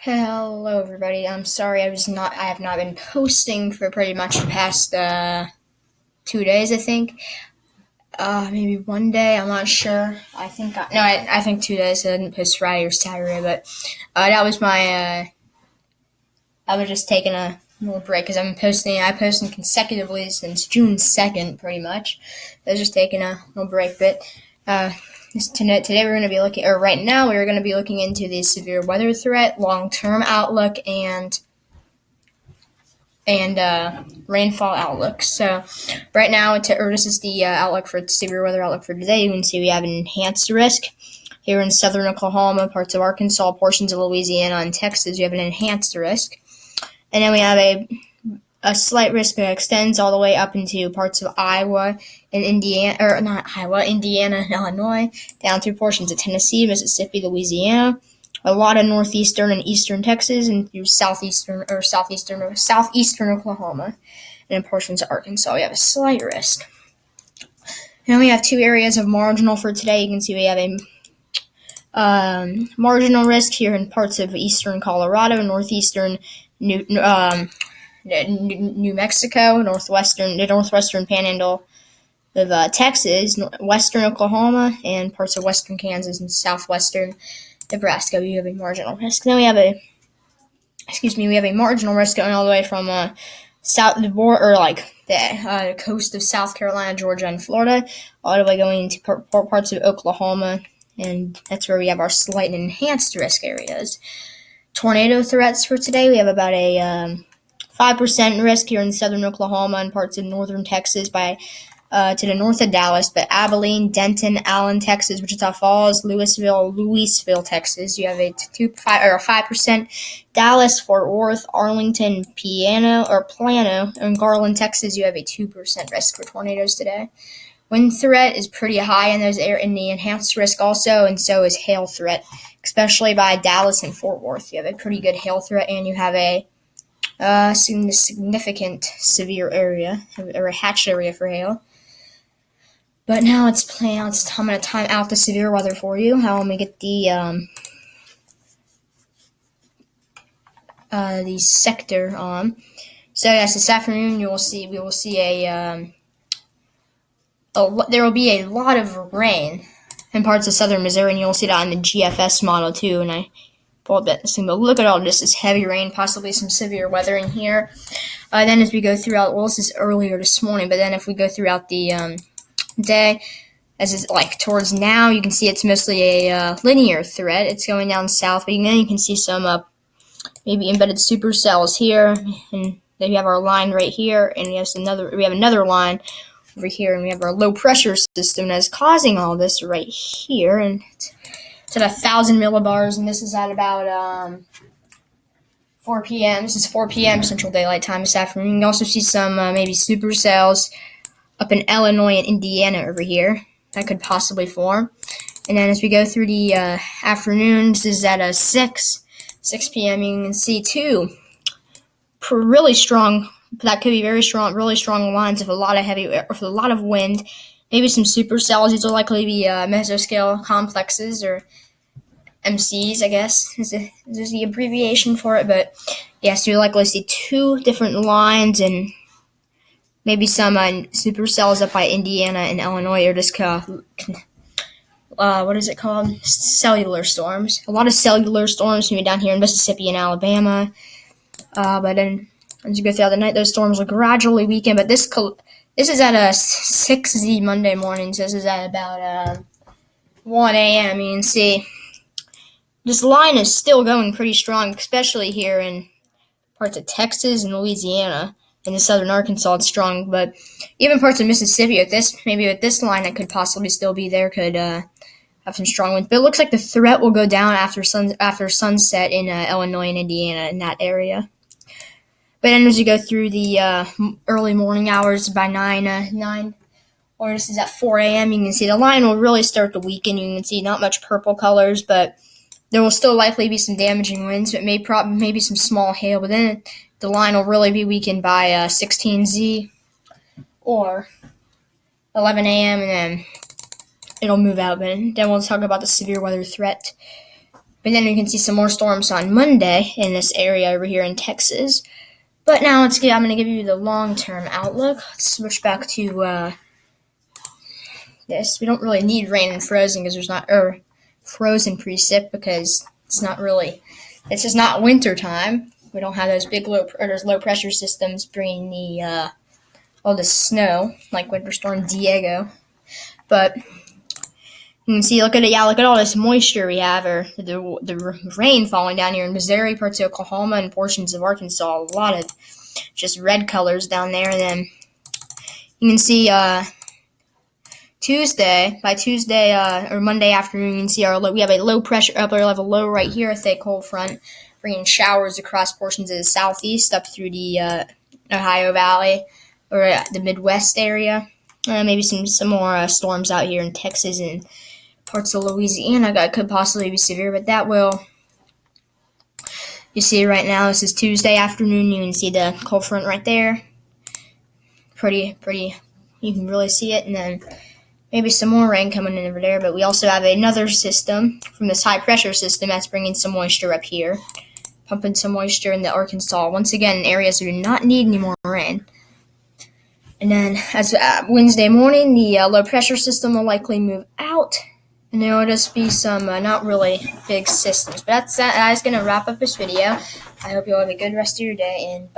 Hello, everybody. I'm sorry I have not been posting for pretty much the past 2 days. I think maybe one day. I'm not sure. I think 2 days. I didn't post Friday or Saturday, but that was I was just taking a little break because I posted consecutively since June 2nd, pretty much. I was just taking a little break, but uh, today we're going to be looking, or right now we're going to be looking into the severe weather threat, long-term outlook, and rainfall outlook. So right now, this is the outlook for severe weather outlook for today. You can see we have an enhanced risk here in southern Oklahoma, parts of Arkansas, portions of Louisiana, and Texas. We have an enhanced risk, and then we have a slight risk that extends all the way up into parts of Iowa and Indiana, or not Iowa, Indiana and Illinois, down through portions of Tennessee, Mississippi, Louisiana, a lot of northeastern and eastern Texas, and through southeastern Oklahoma, and in portions of Arkansas. We have a slight risk. And we have two areas of marginal for today. You can see we have a marginal risk here in parts of eastern Colorado, northeastern New Mexico, the northwestern panhandle of Texas, western Oklahoma, and parts of western Kansas and southwestern Nebraska. We have a marginal risk. Then we have a marginal risk going all the way from the coast of South Carolina, Georgia, and Florida, all the way going into parts of Oklahoma, and that's where we have our slight and enhanced risk areas. Tornado threats for today, we have about a 5% risk here in southern Oklahoma and parts of northern Texas to the north of Dallas, but Abilene, Denton, Allen, Texas, Wichita Falls, Louisville, Texas, you have a 5%. Dallas, Fort Worth, Arlington, Plano, and Garland, Texas, you have a 2% risk for tornadoes today. Wind threat is pretty high in the enhanced risk also, and so is hail threat, especially by Dallas and Fort Worth. You have a pretty good hail threat, and you have a significant severe area, or a hatched area for hail. But now I'm going to time out the severe weather for you. Let me get the sector on. So yes, this afternoon we will see there will be a lot of rain in parts of southern Missouri, and you'll see that on the GFS model too. And I pulled that thing, but look at all this heavy rain, possibly some severe weather in here. Then as we go throughout, this is earlier this morning, but then if we go throughout the day, as is towards now, you can see it's mostly a linear threat. It's going down south, but then you can see some maybe embedded supercells here, and then you have our line right here, and we have another line over here, and we have our low pressure system that's causing all this right here, and it's at 1,000 millibars, and this is at about 4 p.m. This is 4 p.m. Central Daylight Time this afternoon. You can also see some maybe supercells up in Illinois and Indiana over here that could possibly form. And then as we go through the afternoon, this is at 6 p.m. You can see two really strong, that could be very strong, really strong lines of a lot of wind, maybe some supercells. These will likely be mesoscale complexes, or MCs, I guess, is the abbreviation for it. But yes, you'll likely see two different lines, and maybe some supercells up by Indiana and Illinois, or just what is it called? Cellular storms. A lot of cellular storms maybe down here in Mississippi and Alabama. But then as you go throughout the night, those storms will gradually weaken. But this is at a 6Z Monday morning, so this is at about 1 a.m. You can see this line is still going pretty strong, especially here in parts of Texas and Louisiana. In the southern Arkansas, it's strong, but even parts of Mississippi with this line that could possibly still be there could have some strong winds. But it looks like the threat will go down after sunset in Illinois and Indiana in that area. But then as you go through the early morning hours by 9, or this is at 4 a.m., you can see the line will really start to weaken. You can see not much purple colors, but there will still likely be some damaging winds, but maybe some small hail. But then the line will really be weakened by 16Z or 11 a.m., and then it'll move out. But then we'll talk about the severe weather threat But then you can see some more storms on Monday in this area over here in Texas. But now I'm going to give you the long-term outlook. Let's switch back to this. We don't really need rain and frozen because there's not frozen precip because this is not winter time. We don't have those low pressure systems bringing the all the snow like Winter Storm Diego. But you can see, look at all this moisture we have, or the rain falling down here in Missouri, parts of Oklahoma, and portions of Arkansas. A lot of just red colors down there. And then you can see by Tuesday or Monday afternoon, you can see we have a low pressure upper level low right here, a thick cold front, bringing showers across portions of the southeast up through the Ohio Valley or the Midwest area. Maybe some more storms out here in Texas and parts of Louisiana that could possibly be severe, but that will. You see right now, this is Tuesday afternoon. You can see the cold front right there. Pretty. You can really see it, and then maybe some more rain coming in over there. But we also have another system from this high pressure system that's bringing some moisture up here, pumping some moisture into Arkansas. Once again, areas that do not need any more rain. And then as Wednesday morning, the low pressure system will likely move out. And there will just be some not really big systems. But that's going to wrap up this video. I hope you all have a good rest of your day, and bye.